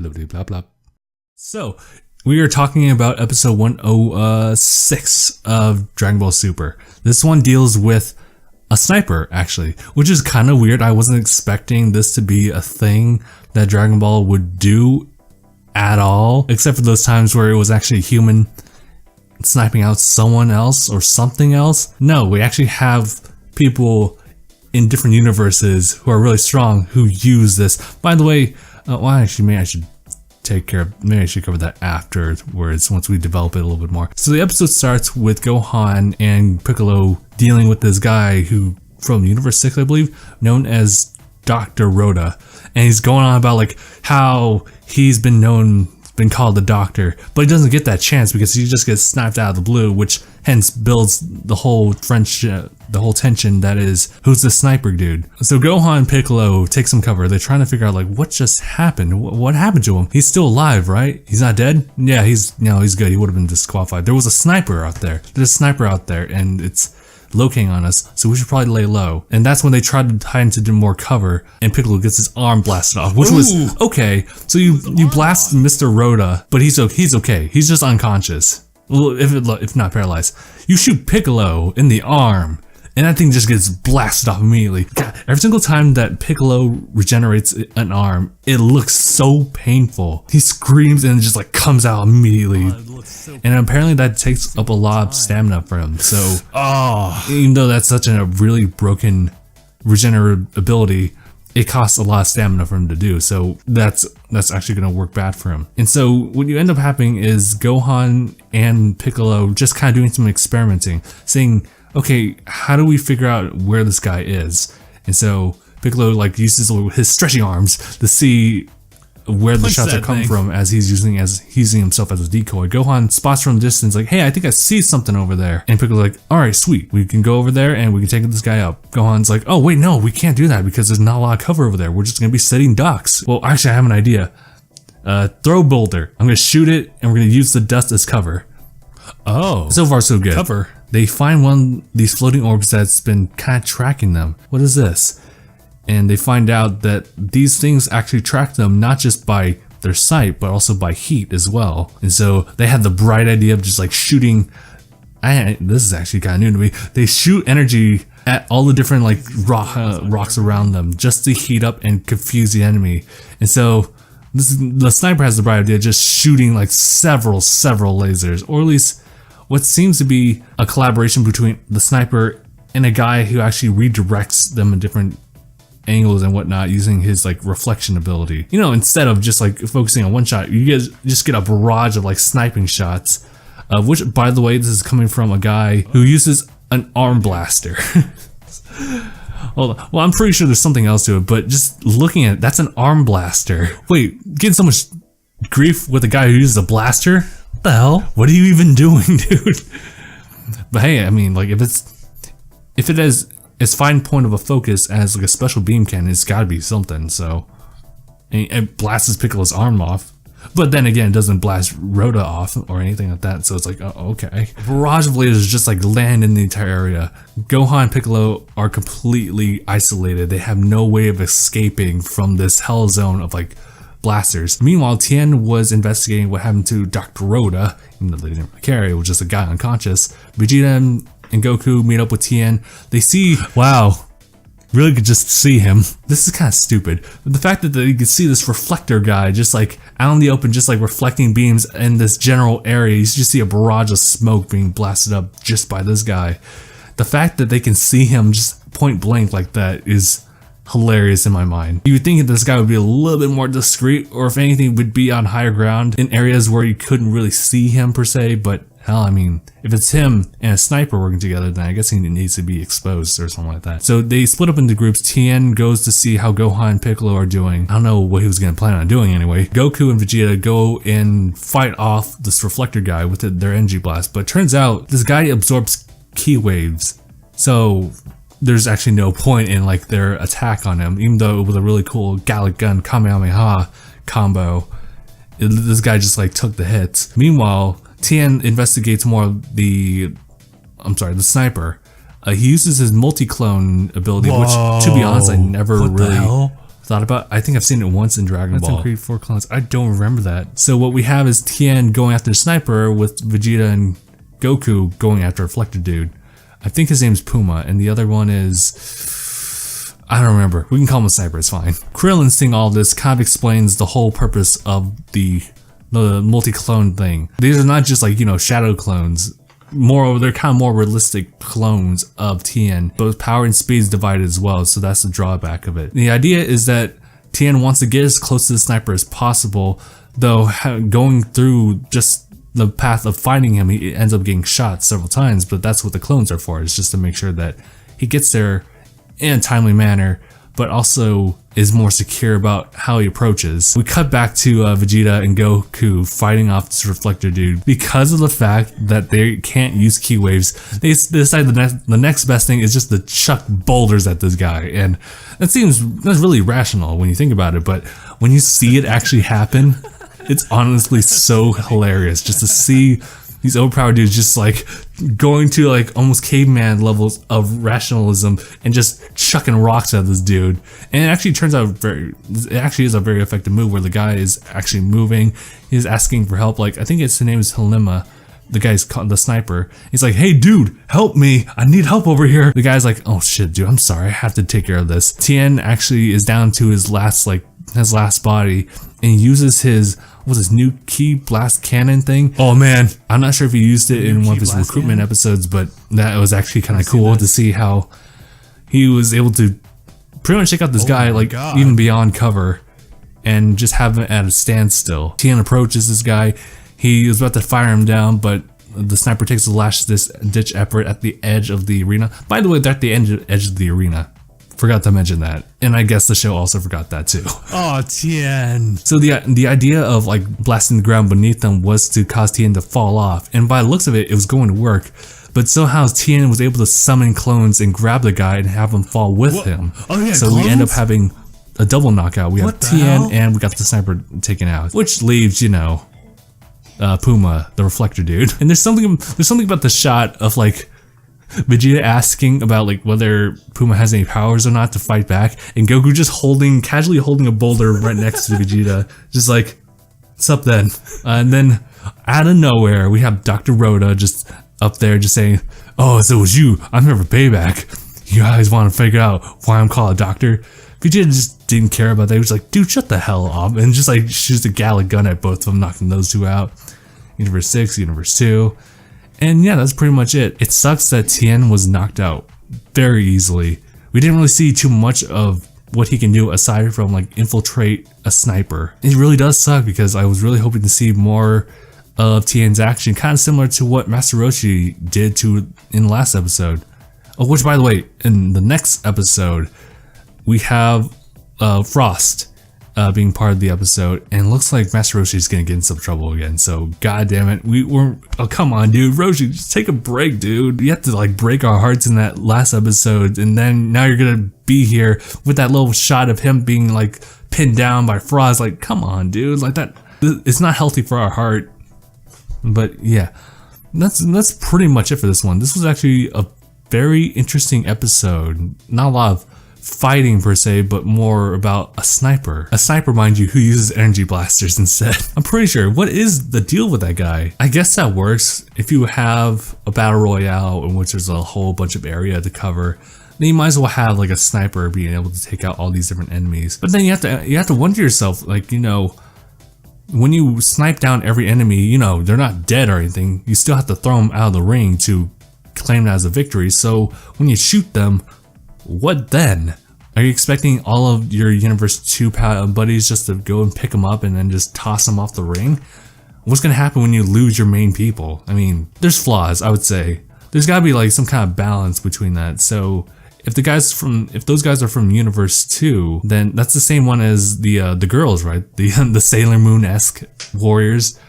blah, blah, blah, blah. So, we are talking about episode 106 of Dragon Ball Super. This one deals with a sniper, actually, which is kind of weird. I wasn't expecting this to be a thing that Dragon Ball would do at all, except for those times where it was actually a human sniping out someone else or something else. No, we actually have people in different universes who are really strong who use this. By the way, well, actually, maybe I should maybe I should cover that afterwards once we develop it a little bit more. So the episode starts with Gohan and Piccolo dealing with this guy who, from Universe 6, I believe, known as Dr. Rhoda. And he's going on about like how he's been called the Doctor, but he doesn't get that chance because he just gets sniped out of the blue, which hence builds the whole friendship, the whole tension that is, who's the sniper dude? So Gohan and Piccolo take some cover. They're trying to figure out like what just happened. What happened to him? He's still alive, right? He's not dead? Yeah, he's good. He would have been disqualified. There was a sniper out there. There's a sniper out there and it's locating on us, so we should probably lay low. And that's when they try to hide into more cover, and Piccolo gets his arm blasted off, which was okay. So you blast Mr. Rhoda, but he's okay. He's just unconscious. Well, if not paralyzed. You shoot Piccolo in the arm, and that thing just gets blasted off immediately. God, every single time that Piccolo regenerates an arm, it looks so painful. He screams and it just like comes out immediately. And apparently that takes up a lot of stamina for him. So, even though that's such a really broken regenerative ability, it costs a lot of stamina for him to do. So that's actually going to work bad for him. And so what you end up happening is Gohan and Piccolo just kind of doing some experimenting, saying, okay, how do we figure out where this guy is? And so Piccolo like uses his stretchy arms to see where the shots are coming from as he's using himself as a decoy. Gohan spots from a distance like, hey, I think I see something over there. And Piccolo's like, all right, sweet. We can go over there and we can take this guy out. Gohan's like, oh, wait, no, we can't do that because there's not a lot of cover over there. We're just going to be setting ducks. Well, actually, I have an idea. Throw a boulder. I'm going to shoot it and we're going to use the dust as cover. Oh. So far, so good. Cover. They find one of these floating orbs that's been kind of tracking them. What is this? And they find out that these things actually track them not just by their sight, but also by heat as well. And so they had the bright idea of just like shooting. This is actually kind of new to me. They shoot energy at all the different like rocks around them just to heat up and confuse the enemy. And so the sniper has the bright idea of just shooting like several lasers, or at least what seems to be a collaboration between the sniper and a guy who actually redirects them in different angles and whatnot using his like reflection ability. You know, instead of just like focusing on one shot, you guys just get a barrage of like sniping shots, which, by the way, this is coming from a guy who uses an arm blaster. Hold on. Well, I'm pretty sure there's something else to it, but just looking at it, that's an arm blaster. Wait, getting so much grief with a guy who uses a blaster? What the hell? What are you even doing, dude? But hey, I mean, like if it has its fine point of a focus as like a special beam cannon, it's gotta be something. So it blasts Piccolo's arm off, but then again, it doesn't blast Rhoda off or anything like that. So it's like, oh, okay. A barrage of lasers just like land in the entire area. Gohan and Piccolo are completely isolated. They have no way of escaping from this hell zone of like blasters. Meanwhile, Tien was investigating what happened to Dr. Rhoda, even though they didn't really care. It was just a guy unconscious. Vegeta and Goku meet up with Tien. They see, wow, really could just see him. This is kind of stupid. But the fact that you could see this reflector guy just like out in the open, just like reflecting beams in this general area. You just see a barrage of smoke being blasted up just by this guy. The fact that they can see him just point blank like that is hilarious in my mind. You would think that this guy would be a little bit more discreet, or if anything would be on higher ground in areas where you couldn't really see him per se, but hell, I mean, if it's him and a sniper working together, then I guess he needs to be exposed or something like that. So they split up into groups. Tien goes to see how Gohan and Piccolo are doing. I don't know what he was going to plan on doing anyway. Goku and Vegeta go and fight off this reflector guy with their energy blast, but it turns out this guy absorbs ki waves. So there's actually no point in like their attack on him, even though it was a really cool Gallic Gun Kamehameha combo. This guy just like took the hits. Meanwhile, Tien investigates more of the sniper. He uses his multi-clone ability, which, to be honest, I never really thought about. I think I've seen it once in Dragon Ball. Creed 4 clones. I don't remember that. So what we have is Tien going after Sniper with Vegeta and Goku going after Reflector Dude. I think his name's Puma, and the other one is... I don't remember. We can call him a Sniper, it's fine. Krillin seeing all this kind of explains the whole purpose of the multi-clone thing. These are not just like, you know, shadow clones. Moreover, they're kind of more realistic clones of Tien. Both power and speed is divided as well, so that's the drawback of it. The idea is that Tien wants to get as close to the Sniper as possible, though going through just the path of finding him, he ends up getting shot several times, but that's what the clones are for, is just to make sure that he gets there in a timely manner, but also is more secure about how he approaches. We cut back to Vegeta and Goku fighting off this Reflector Dude. Because of the fact that they can't use ki waves, they decide the next best thing is just to chuck boulders at this guy, and that's really rational when you think about it, but when you see it actually happen, it's honestly so hilarious just to see these overpowered dudes just like going to like almost caveman levels of rationalism and just chucking rocks at this dude. And it actually turns out it actually is a very effective move where the guy is actually moving. He's asking for help. Like, I think his name is Hilima. The guy's called the Sniper. He's like, hey dude, help me. I need help over here. The guy's like, oh shit, dude, I'm sorry. I have to take care of this. Tien actually is down to his last body and he uses his new key blast cannon thing. Oh man, I'm not sure if he used it in one of his recruitment episodes, but that was actually kind of cool to see how he was able to pretty much take out this guy like even beyond cover and just have him at a standstill. Tien approaches this guy. He was about to fire him down, but the Sniper takes the last ditch effort at the edge of the arena. By the way, they're at the edge of the arena. Forgot to mention that, and I guess the show also forgot that too. Oh, Tien. So the idea of like blasting the ground beneath them was to cause Tien to fall off, and by the looks of it, it was going to work. But somehow Tien was able to summon clones and grab the guy and have him fall with him. Oh yeah, so clones? We end up having a double knockout. We have Tien and we got the Sniper taken out, which leaves, you know, Puma, the Reflector Dude. And there's something about the shot of like Vegeta asking about like whether Puma has any powers or not to fight back, and Goku just casually holding a boulder right next to Vegeta, just like, what's up then? And then out of nowhere, we have Dr. Rhoda just up there just saying, oh, so it was you. I'm here for payback. You guys want to figure out why I'm called a doctor? Vegeta just didn't care about that. He was like, dude, shut the hell up. And just like shoots a Galick gun at both of them, knocking those two out. Universe 6, Universe 2. And yeah, that's pretty much it. It sucks that Tien was knocked out very easily. We didn't really see too much of what he can do aside from like infiltrate a Sniper. It really does suck because I was really hoping to see more of Tien's action, kind of similar to what Master Roshi did in the last episode. Oh, which by the way, in the next episode, we have Frost being part of the episode, and it looks like Master Roshi is gonna get in some trouble again. So god damn it, oh come on dude, Roshi, just take a break dude. You have to like break our hearts in that last episode, and then now you're gonna be here with that little shot of him being like pinned down by Frost. Like come on dude, like that, it's not healthy for our heart. But yeah, that's pretty much it for this one. This was actually a very interesting episode. Not a lot of fighting per se, but more about a Sniper. A Sniper, mind you, who uses energy blasters instead. I'm pretty sure. What is the deal with that guy? I guess that works if you have a battle royale in which there's a whole bunch of area to cover. Then you might as well have like a Sniper being able to take out all these different enemies. But then you have to wonder yourself, like, you know, when you snipe down every enemy, you know, they're not dead or anything. You still have to throw them out of the ring to claim that as a victory. So when you shoot them, what then? Are you expecting all of your Universe 2 buddies just to go and pick them up and then just toss them off the ring? What's gonna happen when you lose your main people? I mean, there's flaws, I would say. There's gotta be like some kind of balance between that. So if those guys are from Universe 2, then that's the same one as the girls, right? The Sailor Moon-esque warriors.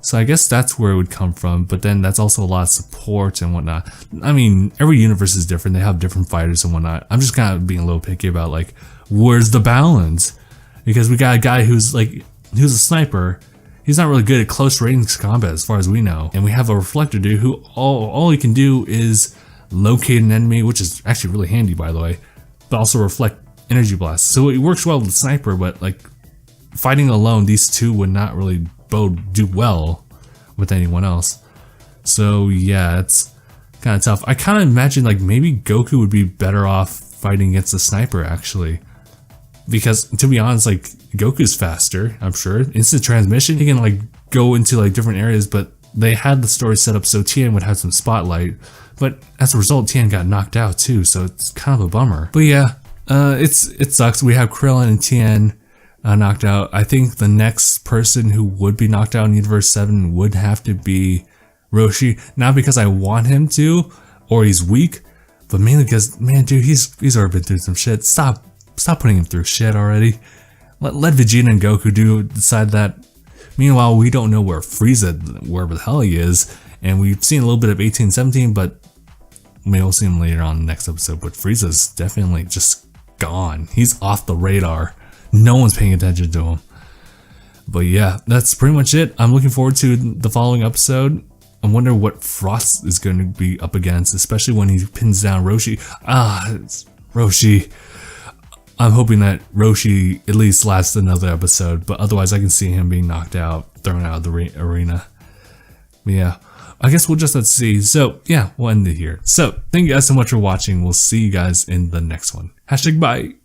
So I guess that's where it would come from, but then that's also a lot of support and whatnot. I mean, every universe is different. They have different fighters and whatnot. I'm just kind of being a little picky about like, where's the balance? Because we got a guy who's a sniper. He's not really good at close range combat as far as we know. And we have a Reflector Dude who all he can do is locate an enemy, which is actually really handy by the way, but also reflect energy blast. So it works well with Sniper, but like fighting alone, these two would not really do well with anyone else. So yeah, it's kind of tough. I kind of imagine like maybe Goku would be better off fighting against the Sniper actually. Because to be honest, like Goku's faster, I'm sure. Instant transmission, he can like go into like different areas, but they had the story set up so Tien would have some spotlight. But as a result, Tien got knocked out too, so it's kind of a bummer. But yeah, it sucks. We have Krillin and Tien knocked out. I think the next person who would be knocked out in Universe 7 would have to be Roshi. Not because I want him to, or he's weak, but mainly because, man, dude, he's already been through some shit. Stop putting him through shit already. Let Vegeta and Goku decide that. Meanwhile, we don't know where Frieza, wherever the hell he is, and we've seen a little bit of 1817, but maybe we'll see him later on in the next episode. But Frieza's definitely just gone. He's off the radar. No one's paying attention to him. But yeah, that's pretty much it. I'm looking forward to the following episode. I wonder what Frost is going to be up against, especially when he pins down Roshi. It's Roshi. I'm hoping that Roshi at least lasts another episode, but otherwise I can see him being knocked out, thrown out of the arena. But yeah, I guess we'll just have to see. So yeah, we'll end it here. So thank you guys so much for watching. We'll see you guys in the next one. #bye.